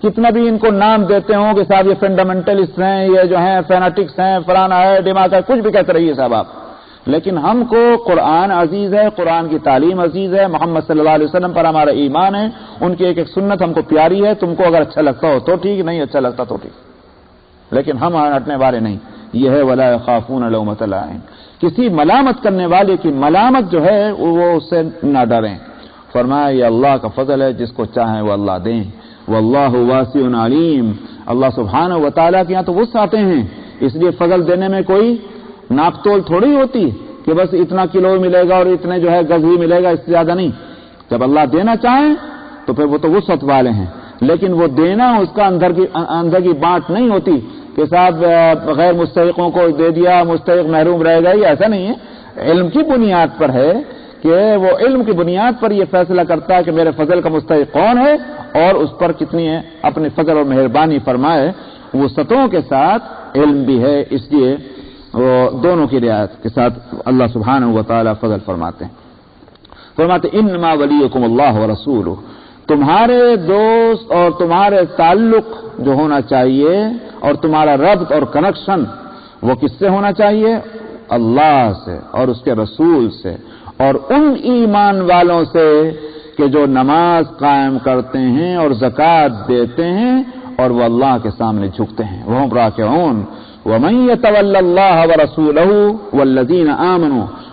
کتنا بھی ان کو نام دیتے ہوں کہ صاحب یہ فنڈامنٹلسٹ ہیں، یہ جو ہیں فیناٹکس ہیں، فلانا ہے، دماغ ہے، کچھ بھی کہتے رہیے صاحب آپ، لیکن ہم کو قرآن عزیز ہے، قرآن کی تعلیم عزیز ہے، محمد صلی اللہ علیہ وسلم پر ہمارا ایمان ہے، ان کی ایک ایک سنت ہم کو پیاری ہے. تم کو اگر اچھا لگتا ہو تو ٹھیک، نہیں اچھا لگتا تو ٹھیک، لیکن ہم ہٹنے والے نہیں. یہ ہے ولا یخافون لومۃ لائم، کسی ملامت کرنے والے کی ملامت جو ہے وہ اس سے نہ ڈریں. فرمایا یہ اللہ کا فضل ہے، جس کو چاہیں وہ اللہ دیں. واللہ واسع علیم، اللہ سبحانہ و تعالیٰ کے یہاں تو وسعتیں ہیں، اس لیے فضل دینے میں کوئی ناپ تول تھوڑی ہوتی کہ بس اتنا کلو ملے گا اور اتنے جو ہے گز ہی ملے گا، اس سے زیادہ نہیں. جب اللہ دینا چاہیں تو پھر وہ تو وسعت والے ہیں، لیکن وہ دینا اس کا اندر کی بانٹ نہیں ہوتی کہ صاحب غیر مستحقوں کو دے دیا مستحق محروم رہ گئے، ایسا نہیں ہے. علم کی بنیاد پر ہے کہ وہ علم کی بنیاد پر یہ فیصلہ کرتا ہے کہ میرے فضل کا مستحق کون ہے اور اس پر کتنی ہے اپنے فضل اور مہربانی فرمائے. وسعتوں کے ساتھ علم بھی ہے، اس لیے وہ دونوں کی رعایت کے ساتھ اللہ سبحانہ و تعالی فضل فرماتے ہیں. فرماتے انما ولیکم اللہ ورسولہ، تمہارے دوست اور تمہارے تعلق جو ہونا چاہیے اور تمہارا ربط اور کنیکشن وہ کس سے ہونا چاہیے؟ اللہ سے اور اس کے رسول سے اور ان ایمان والوں سے کہ جو نماز قائم کرتے ہیں اور زکوٰۃ دیتے ہیں اور وہ اللہ کے سامنے جھکتے ہیں. وہم راکعون ومن يتول اللہ ورسولہ والذین آمنوا،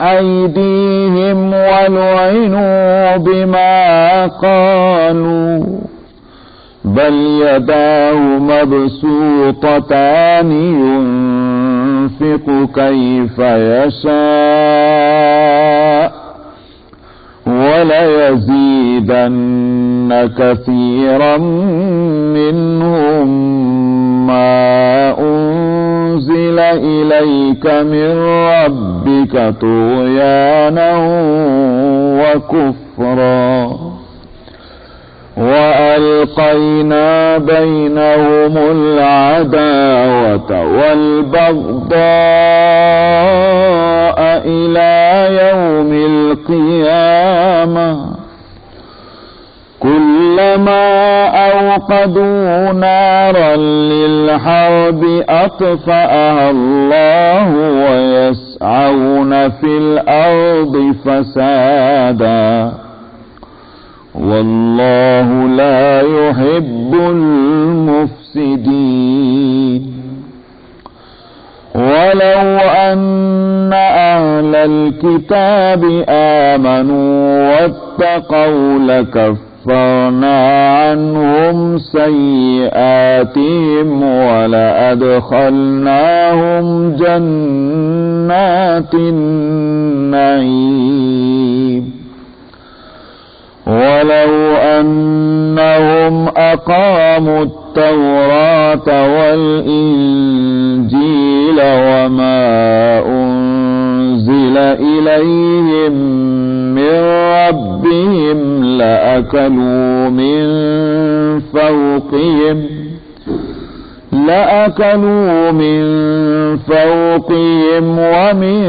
أيديهم ولعنوا بما قالوا بل يداه مبسوطتان ينفق كيف يشاء وليزيدن كثيرا منهم ما أنزل إليك من ربك طغيانا وكفرا وألقينا بينهم العداوة والبغضاء إلى يوم القيامة كلما أوقدوا نارا للحرب أطفأها الله ويسعون في الأرض فسادا والله لا يحب المفسدين ولو أن أهل الكتاب آمنوا واتقوا لكفرنا عنهم سيئاتهم ولأدخلناهم جنات النعيم ولو أنهم أقاموا التوراة والإنجيل وما أنزل إليهم من ربهم لأكلوا من فوقهم ومن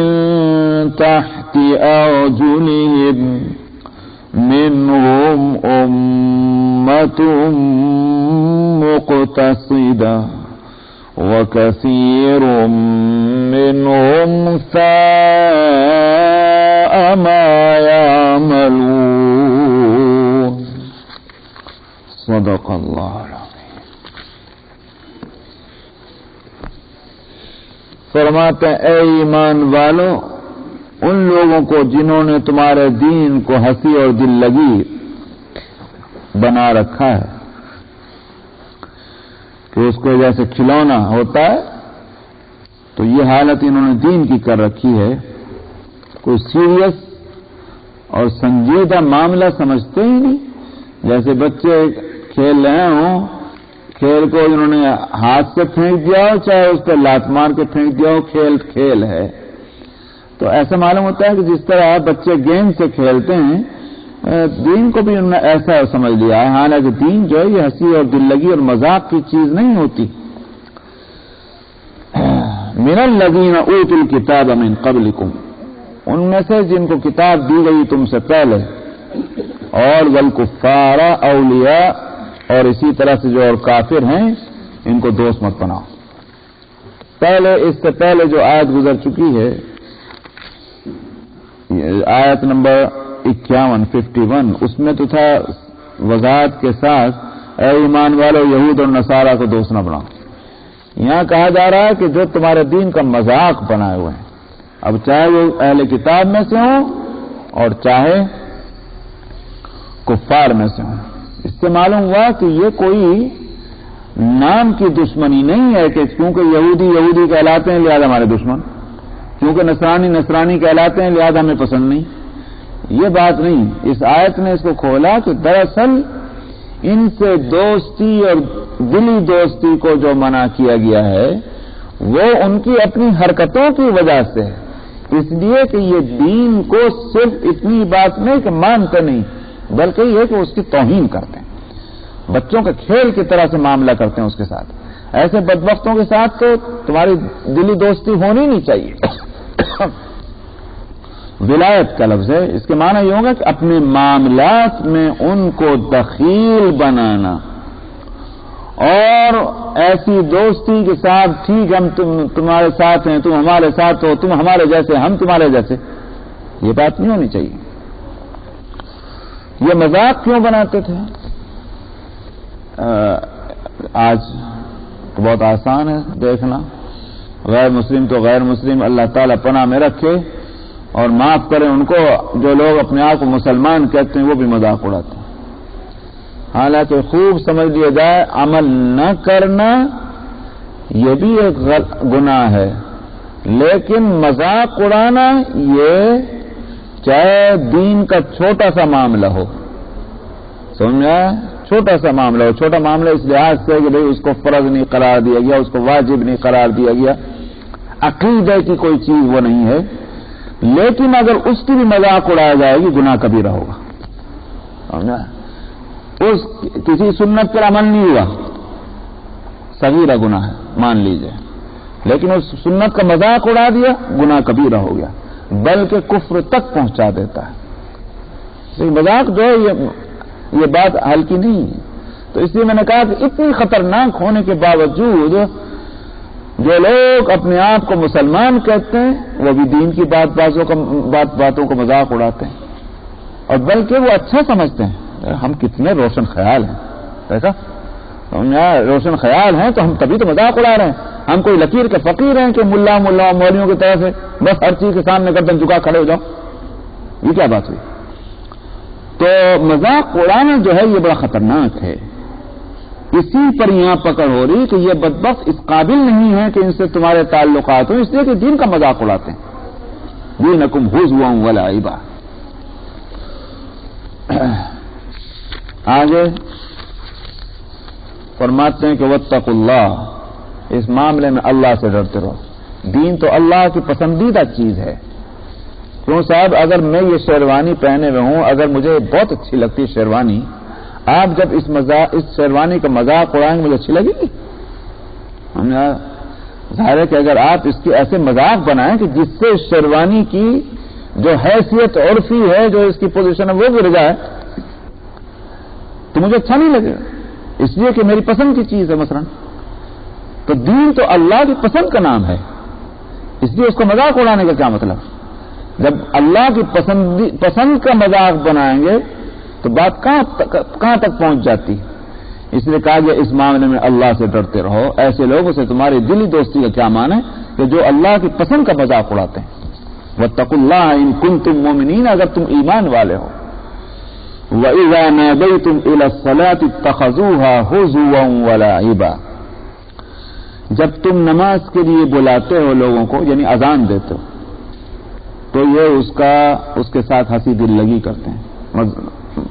تحت أرجلهم منهم أمة مقتصدة وكثير منهم ساء ما يعملون صدق اللہ العظیم۔ فرماتے ہیں اے ایمان والو، ان لوگوں کو جنہوں نے تمہارے دین کو ہنسی اور دل لگی بنا رکھا ہے کہ اس کو جیسے کھلونا ہوتا ہے، تو یہ حالت انہوں نے دین کی کر رکھی ہے، کوئی سیریس اور سنجیدہ معاملہ سمجھتے ہی نہیں۔ جیسے بچے کھیل رہے ہوں، کھیل کو انہوں نے ہاتھ سے پھینک دیا ہو چاہے اس پہ لات مار کے پھینک دیا ہو، کھیل ہے۔ تو ایسا معلوم ہوتا ہے کہ جس طرح بچے گیند سے کھیلتے ہیں، دین کو بھی انہوں نے ایسا سمجھ لیا ہے، حالانکہ دین جو ہے یہ ہنسی اور دل لگی اور مذاق کی چیز نہیں ہوتی۔ من الذین اوتوا الکتاب من قبلکم، ان میں سے جن کو کتاب دی گئی تم سے پہلے، اور والکفار اولیاء، اور اسی طرح سے جو اور کافر ہیں ان کو دوست مت بناؤ۔ پہلے اس سے پہلے جو آیت گزر چکی ہے، آیت نمبر 51 اس میں تو تھا وضاحت کے ساتھ اے ایمان والو یہود اور نصارہ کو دوست نہ بناؤ۔ یہاں کہا جا رہا ہے کہ جو تمہارے دین کا مذاق بنائے ہوئے ہیں، اب چاہے وہ اہل کتاب میں سے ہوں اور چاہے کفار میں سے ہوں۔ اس سے معلوم ہوا کہ یہ کوئی نام کی دشمنی نہیں ہے کہ کیونکہ یہودی کہلاتے ہیں لہذا ہمارے دشمن، کیونکہ نصرانی کہلاتے ہیں لہذا ہمیں پسند نہیں، یہ بات نہیں۔ اس آیت نے اس کو کھولا کہ دراصل ان سے دوستی اور دلی دوستی کو جو منع کیا گیا ہے وہ ان کی اپنی حرکتوں کی وجہ سے ہے، اس لیے کہ یہ دین کو صرف اتنی بات نہیں کہ مانتے نہیں بلکہ یہ کہ اس کی توہین کرتے ہیں، بچوں کے کھیل کی طرح سے معاملہ کرتے ہیں اس کے ساتھ۔ ایسے بدبختوں کے ساتھ تو تمہاری دلی دوستی ہونی نہیں چاہیے۔ ولایت کا لفظ ہے، اس کے معنی یہ ہوگا کہ اپنے معاملات میں ان کو دخیل بنانا، اور ایسی دوستی کے ساتھ ٹھیک ہم تمہارے ساتھ ہیں، تم ہمارے ساتھ ہو، تم ہمارے جیسے ہم تمہارے جیسے، یہ بات نہیں ہونی چاہیے۔ یہ مذاق کیوں بناتے تھے؟ آج تو بہت آسان ہے دیکھنا، غیر مسلم تو غیر مسلم اللہ تعالیٰ پناہ میں رکھے، اور معاف کریں ان کو جو لوگ اپنے آپ کو مسلمان کہتے ہیں وہ بھی مذاق اڑاتے ہیں. حالانکہ خوب سمجھ لیا جائے عمل نہ کرنا یہ بھی ایک گناہ ہے، لیکن مذاق اڑانا یہ چاہے دین کا چھوٹا سا معاملہ ہو، سمجھا، چھوٹا سا معاملہ ہو. چھوٹا معاملہ اس لحاظ سے کہ بھئی اس کو فرض نہیں قرار دیا گیا، اس کو واجب نہیں قرار دیا گیا، عقیدے کی کوئی چیز وہ نہیں ہے، لیکن اگر اس کی بھی مذاق اڑایا جائے گی گناہ کبیرہ ہوگا. سمجھا، اس کسی سنت پر عمل نہیں ہوا صغیرہ گناہ ہے مان لیجئے، لیکن اس سنت کا مذاق اڑا دیا گناہ کبیرہ ہو گیا، بلکہ کفر تک پہنچا دیتا ہے. لیکن مذاق جو ہے یہ بات ہلکی نہیں ہے. تو اس لیے میں نے کہا کہ اتنی خطرناک ہونے کے باوجود جو لوگ اپنے آپ کو مسلمان کہتے ہیں وہ بھی دین کی باتوں کو مذاق اڑاتے ہیں، اور بلکہ وہ اچھا سمجھتے ہیں. ہم کتنے روشن خیال ہیں، دیکھا ہم یہاں روشن خیال ہیں تو ہم تبھی تو مذاق اڑا رہے ہیں. ہم کوئی لکیر کے فقیر ہیں کہ ملا مولویوں کی طرف سے بس ہر چیز کے سامنے گردن جھکا کھڑے ہو جاؤ، یہ کیا بات ہوئی؟ تو مذاق اڑانا جو ہے یہ بڑا خطرناک ہے. اسی پر یہاں پکڑ ہو رہی کہ یہ بدبخت اس قابل نہیں ہے کہ ان سے تمہارے تعلقات ہوں، اس لیے کہ دین کا مذاق اڑاتے ہیں. دینکم ہزوا ولعبا. آگے فرماتے ہیں کہ واتقوا اللہ، اس معاملے میں اللہ سے ڈرتے رہو. دین تو اللہ کی پسندیدہ چیز ہے. کیوں صاحب، اگر میں یہ شیروانی پہنے ہوئے ہوں، اگر مجھے بہت اچھی لگتی ہے شیروانی، آپ جب اس شیروانی کا مذاق اڑائیں گے مجھے اچھی لگے گی؟ ظاہر ہے کہ اگر آپ اس کی ایسے مذاق بنائیں کہ جس سے شیروانی کی جو حیثیت عرفی ہے، جو اس کی پوزیشن ہے وہ گر جائے تو مجھے اچھا نہیں لگے گا، اس لیے کہ میری پسند کی چیز ہے. مثلا تو دین تو اللہ کی پسند کا نام ہے، اس لیے اس کو مذاق اڑانے کا کیا مطلب؟ جب اللہ کی پسند کا مذاق بنائیں گے تو بات کہاں تک پہنچ جاتی. اس لیے کہا گیا اس معاملے میں اللہ سے ڈرتے رہو. ایسے لوگوں سے تمہاری دلی دوستی کا کیا معنی ہے کہ جو اللہ کی پسند کا مذاق اڑاتے ہیں. واتقوا اللہ ان کنتم مؤمنین، اگر تم ایمان والے ہو. وَإِذَا نَادَيْتُمْ إِلَى الصَّلَاةِ اتَّخَذُوهَا هُزُوًا وَلَعِبًا. جب تم نماز کے لیے بلاتے ہو لوگوں کو، یعنی اذان دیتے ہو، تو یہ اس کے ساتھ ہنسی دل لگی کرتے ہیں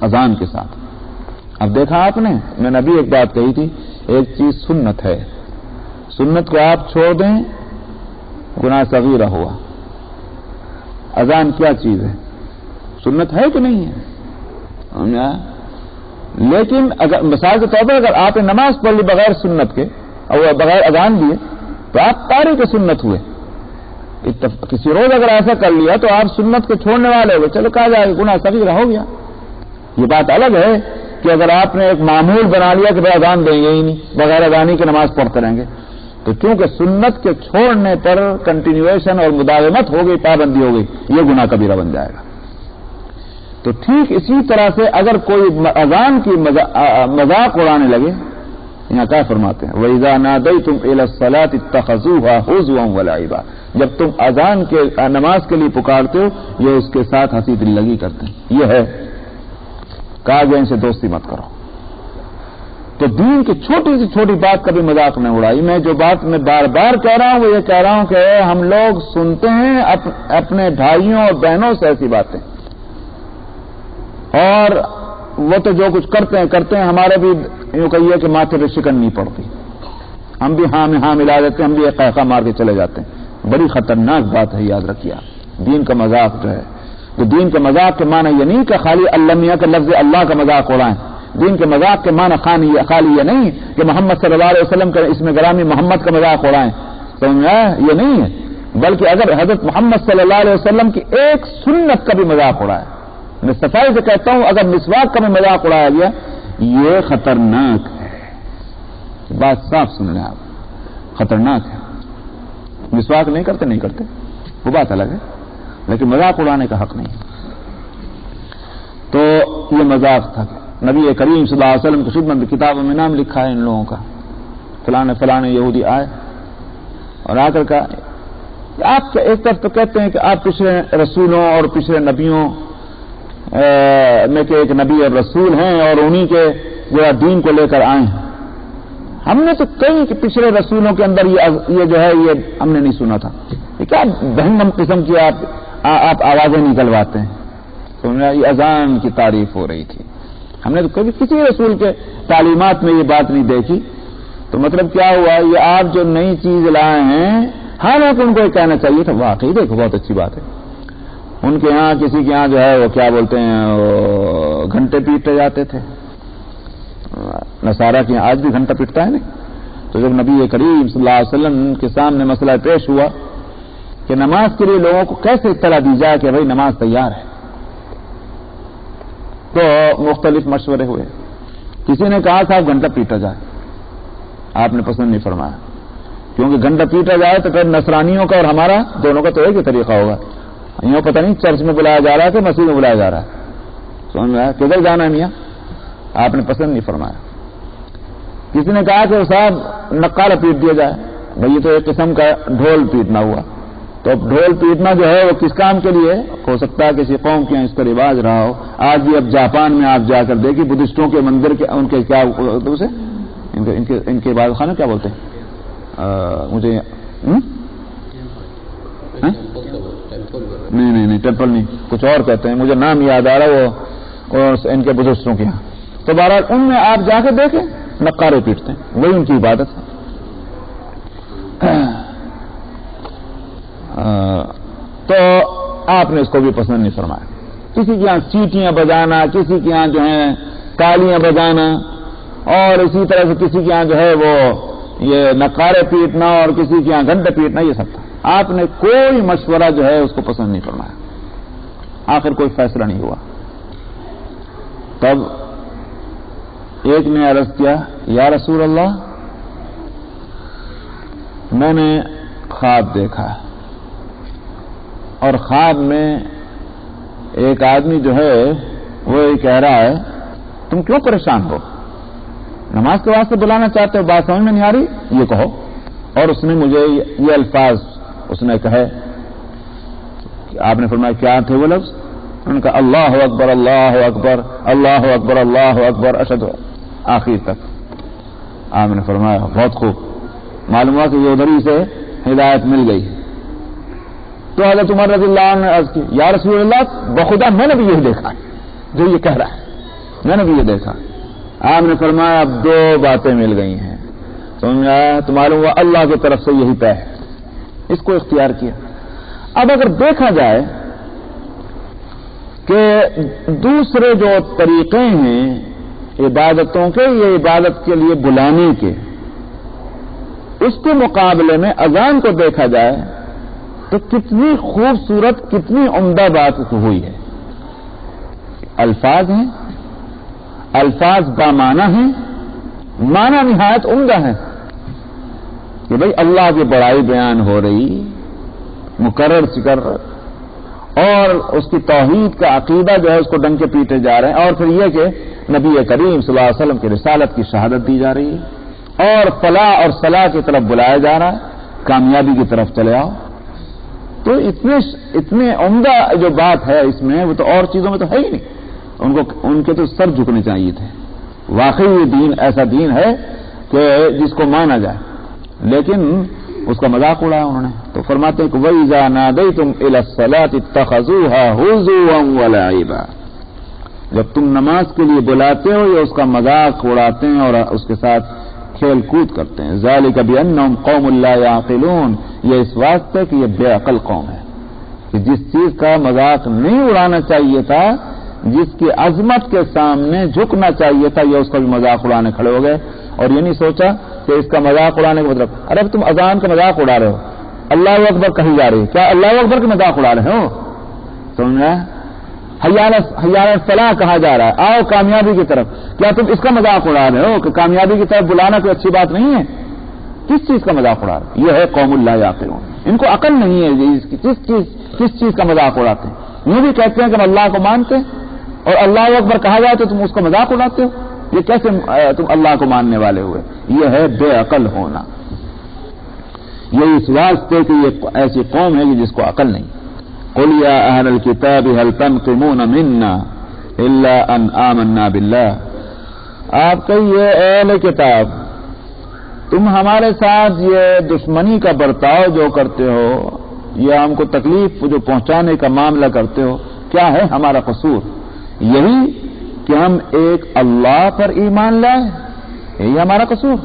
اذان کے ساتھ. اب دیکھا آپ نے، میں نے ابھی ایک بات کہی تھی، ایک چیز سنت ہے، سنت کو آپ چھوڑ دیں گناہ صغیرہ ہوا. اذان کیا چیز ہے؟ سنت ہے کہ نہیں ہے؟ لیکن اگر مثال کے طور پر اگر آپ نے نماز پڑھ لی بغیر سنت کے اور بغیر اذان دیے تو آپ تارک سنت ہوئے. کسی روز اگر ایسا کر لیا تو آپ سنت کے چھوڑنے والے ہوئے، چلو کہا جائے گناہ صغیرہ ہو گیا. یہ بات الگ ہے کہ اگر آپ نے ایک معمول بنا لیا کہ بھائی اذان دیں گے ہی نہیں، بغیر اذانی کی نماز پڑھتے رہیں گے، تو چونکہ سنت کے چھوڑنے پر کنٹینیویشن اور مداومت ہو گئی، پابندی ہو گئی، یہ گناہ کبیرہ بن جائے گا. تو ٹھیک اسی طرح سے اگر کوئی اذان کی مذاق اڑانے لگے، یہاں کیا فرماتے ہیں وَإِذَا نَادَيْتُمْ إِلَى الصَّلَاةِ اتَّخَذُوهَا هُزُوًا وَلَعِبًا. جب تم اذان کے نماز کے لیے پکارتے ہو یہ اس کے ساتھ ہنسی دل لگی کرتے ہیں. یہ ہے کہا گیا ان سے دوستی مت کرو. تو دین کی چھوٹی سی چھوٹی بات کا بھی مذاق نہ اڑائی. میں جو بات میں بار بار کہہ رہا ہوں وہ یہ کہہ رہا ہوں کہ ہم لوگ سنتے ہیں اپنے بھائیوں اور بہنوں سے ایسی باتیں، اور وہ تو جو کچھ کرتے ہیں ہمارے بھی یوں کہیے کہ ماتھے پہ شکن نہیں پڑتی، ہم بھی ہاں میں ہاں ملا دیتے ہیں، ہم بھی ایک قہقہ مار کے چلے جاتے ہیں. بڑی خطرناک بات ہے، یاد رکھیے آپ. دین کا مذاق جو ہے، تو دین کے مذاق کے معنی یہ نہیں کہ خالی اللہ میاں کے لفظ اللہ کا مذاق اڑائیں. دین کے مذاق کے معنی خالی یہ نہیں کہ محمد صلی اللہ علیہ وسلم کا اس میں گرامی محمد کا مذاق اڑائیں، سمجھ میں آیا؟ یہ نہیں ہے، بلکہ اگر حضرت محمد صلی اللہ علیہ وسلم کی ایک سنت کا بھی مذاق اڑائے. میں صفائی سے کہتا ہوں اگر مسواک کا بھی مذاق اڑایا گیا یہ خطرناک ہے. بات صاف سن لیں آپ، خطرناک ہے. مسواک نہیں کرتے وہ بات الگ ہے، لیکن مذاق اڑانے کا حق نہیں. تو یہ مذاق تھا. نبی کریم صلی اللہ علیہ وسلم کی خدمت میں کتابوں میں نام لکھا ہے ان لوگوں کا، فلاں یہودی آئے اور آ کر کہا آپ ایک طرف تو کہتے ہیں کہ آپ پچھلے رسولوں اور پچھلے نبیوں میں کے ایک نبی اور رسول ہیں اور انہی کے جو دین کو لے کر آئے ہیں. ہم نے تو کئی کہ پچھلے رسولوں کے اندر یہ جو ہے یہ ہم نے نہیں سنا تھا. یہ کیا بہنم قسم کی آپ آوازیں نکلواتے ہیں. تو یہ اذان کی تعریف ہو رہی تھی. ہم نے تو کبھی کسی رسول کے تعلیمات میں یہ بات نہیں دیکھی. تو مطلب کیا ہوا؟ یہ آپ جو نئی چیز لائے ہیں، حالانکہ ان کو یہ کہنا چاہیے تھا. واقعی دیکھو بہت اچھی بات ہے. ان کے یہاں کسی کے یہاں جو ہے وہ کیا بولتے ہیں گھنٹے پیٹے جاتے تھے. نصارہ کے یہاں آج بھی گھنٹہ پیٹتا ہے نہیں. تو جب نبی کریم صلی اللہ علیہ وسلم کے سامنے مسئلہ پیش ہوا کہ نماز کے لیے لوگوں کو کیسے اطلاع دی جائے کہ بھائی نماز تیار ہے، تو مختلف مشورے ہوئے. کسی نے کہا تھا گھنٹہ پیٹا جائے. آپ نے پسند نہیں فرمایا، کیونکہ گھنٹہ پیٹا جائے تو پھر نصرانیوں کا اور ہمارا دونوں کا تو ایک ہی طریقہ ہوگا. یوں پتہ نہیں چرچ میں بلایا جا رہا ہے کہ مسجد میں بلایا جا رہا ہے. سمجھ میں آیا کدھر جانا ہے میاں؟ آپ نے پسند نہیں فرمایا. کسی نے کہا کہ صاحب نقالہ پیٹ دیا جائے. بھئی یہ تو ایک قسم کا ڈھول پیٹنا ہوا. تو ڈھول پیٹنا جو ہے وہ کس کام کے لیے ہو سکتا ہے؟ کسی قوم کے یہاں اس کا رواج رہا ہو. آج بھی اب جاپان میں آپ جا کر دیکھیے بدھسٹوں کے مندر کے ان کے کیا اسے ان کے عبادت خانہ کیا بولتے ہیں؟ مجھے نہیں ٹیمپل نہیں، کچھ اور کہتے ہیں، مجھے نام یاد آ رہا وہ ان کے بدھسٹوں کے یہاں. تو بہرحال ان میں آپ جا کے دیکھیں نقارے پیٹتے ہیں، وہی ان کی عبادت ہے. تو آپ نے اس کو بھی پسند نہیں فرمایا. کسی کے یہاں چیٹیاں بجانا، کسی کے یہاں جو ہے تالیاں بجانا، اور اسی طرح سے کسی کے یہاں جو ہے وہ یہ نقارے پیٹنا اور کسی کے یہاں گھنٹے پیٹنا، یہ سب تھا. آپ نے کوئی مشورہ جو ہے اس کو پسند نہیں فرمایا. آخر کوئی فیصلہ نہیں ہوا. تب ایک نے عرض کیا یا رسول اللہ، میں نے خواب دیکھا اور خواب میں ایک آدمی جو ہے وہ یہ کہہ رہا ہے تم کیوں پریشان ہو؟ نماز کے واسطے بلانا چاہتے ہو، بات سمجھ میں نہیں آ رہی؟ یہ کہو. اور اس نے مجھے یہ الفاظ اس نے کہے. آپ نے فرمایا کیا تھے وہ لفظ؟ ان کا اللہ اکبر اللہ اکبر اللہ اکبر اللہ اکبر اشہد، آخر تک. آپ نے فرمایا بہت خوب، معلوم ہوا کہ یہ ادھر ہی سے ہدایت مل گئی. تو حضرت عمر رضی اللہ عنہ نے عرض کی یا رسول اللہ بخدا میں نے بھی یہ دیکھا جو یہ کہہ رہا ہے، میں نے بھی یہ دیکھا. آپ نے فرمایا اب دو باتیں مل گئی ہیں. سمجھ میں آیا؟ تو معلوم ہوا اللہ کی طرف سے یہی طے ہے، اس کو اختیار کیا. اب اگر دیکھا جائے کہ دوسرے جو طریقے ہیں عبادتوں کے، یہ عبادت کے لیے بلانے کے، اس کے مقابلے میں اذان کو دیکھا جائے تو کتنی خوبصورت کتنی عمدہ بات ہوئی ہے. الفاظ ہیں، الفاظ بامعنی ہیں، معنی نہایت عمدہ ہے کہ بھئی اللہ کی بڑائی بیان ہو رہی مکرر چکرر، اور اس کی توحید کا عقیدہ جو ہے اس کو ڈنک کے پیٹے جا رہے ہیں. اور پھر یہ کہ نبی کریم صلی اللہ علیہ وسلم کی رسالت کی شہادت دی جا رہی ہے اور فلاح اور صلاح کی طرف بلایا جا رہا ہے، کامیابی کی طرف چلے آؤ. تو اتنے عمدہ جو بات ہے اس میں، وہ تو اور چیزوں میں تو ہے ہی نہیں. ان کے تو سر جھکنے چاہیے تھے. واقعی یہ دین ایسا دین ہے کہ جس کو مانا جائے، لیکن اس کا مذاق اڑایا انہوں نے. تو فرماتے ہیں کہ وَإِذَا نَادَيْتُمْ إِلَى الصَّلَاةِ اتَّخَذُوهَا هُزُوًا وَلَعِبًا، جب تم نماز کے لیے بلاتے ہو یہ اس کا مذاق اڑاتے ہیں اور اس کے ساتھ کھیل کود کرتے ہیں. ذَلِكَ بِأَنَّهُمْ قَوْمٌ لَا يَعْقِلُونَ، یہ اس واسطے کہ یہ بے عقل قوم ہے کہ جس چیز کا مذاق نہیں اڑانا چاہیے تھا، جس کی عظمت کے سامنے جھکنا چاہیے تھا، یہ اس کا بھی مذاق اڑانے کھڑے ہو گئے. اور یہ نہیں سوچا کہ اس کا مذاق اڑانے کا مطلب ارے تم اذان کا مذاق اڑا رہے ہو، اللہ اکبر کہی جا رہی ہے، کیا اللہ اکبر کا مذاق اڑا رہے ہو؟ سمجھا؟ حیال الفلاح کہا جا رہا ہے، آؤ کامیابی کی طرف، کیا تم اس کا مذاق اڑا رہے ہو کہ کامیابی کی طرف بلانا کوئی اچھی بات نہیں ہے؟ کس چیز کا مذاق اڑا رہے؟ یہ ہے قوم لا یعقلون. ان کو عقل نہیں ہے کس چیز کا مذاق اڑاتے ہیں. یہ بھی کہتے ہیں کہ ہم اللہ کو مانتے ہیں اور اللہ اکبر کہا جائے تو تم اس کا مذاق اڑاتے ہو. یہ کیسے تم اللہ کو ماننے والے ہوئے؟ یہ ہے بے عقل ہونا. یہ اس واسطے کہ یہ ایسی قوم ہے کہ جس کو عقل نہیں. قل یا اہل الکتاب هل تنقمون منا الا ان آمنا باللہ. آپ کہیے اے اہل کتاب، تم ہمارے ساتھ یہ دشمنی کا برتاؤ جو کرتے ہو یا ہم کو تکلیف جو پہنچانے کا معاملہ کرتے ہو، کیا ہے ہمارا قصور؟ یہی کہ ہم ایک اللہ پر ایمان لائیں، یہی ہمارا قصور.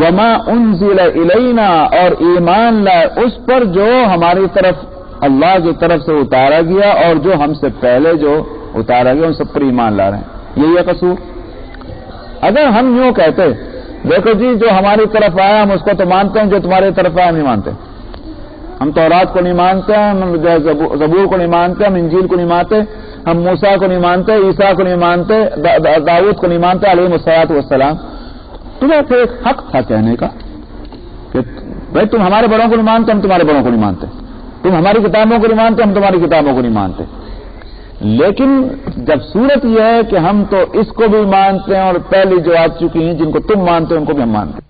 وما انزل الینا، اور ایمان لائے اس پر جو ہماری طرف اللہ کی طرف سے اتارا گیا اور جو ہم سے پہلے جو اتارا گیا ان سب پر ایمان لا رہے ہیں، یہی ہے قصور. اگر ہم یوں کہتے دیکھو جی جو ہماری طرف آیا ہم اس کو تو مانتے ہیں، جو تمہاری طرف آیا ہم نہیں مانتے، ہم تورات کو نہیں مانتے، ہم زبور کو نہیں مانتے، ہم انجیل کو نہیں مانتے، ہم موسیٰ کو نہیں مانتے، عیسیٰ کو نہیں مانتے، داؤد کو نہیں مانتے علیہ الصلوۃ والسلام، تمہیں پھر ایک حق تھا کہنے کا کہ بھائی تم ہمارے بڑوں کو نہیں مانتے، ہم تمہارے بڑوں کو نہیں مانتے، تم ہماری کتابوں کو نہیں مانتے، ہم تمہاری کتابوں کو نہیں مانتے. لیکن جب صورت یہ ہے کہ ہم تو اس کو بھی مانتے ہیں اور پہلی جو آ چکی ہیں جن کو تم مانتے ہیں ان کو بھی ہم مانتے ہیں.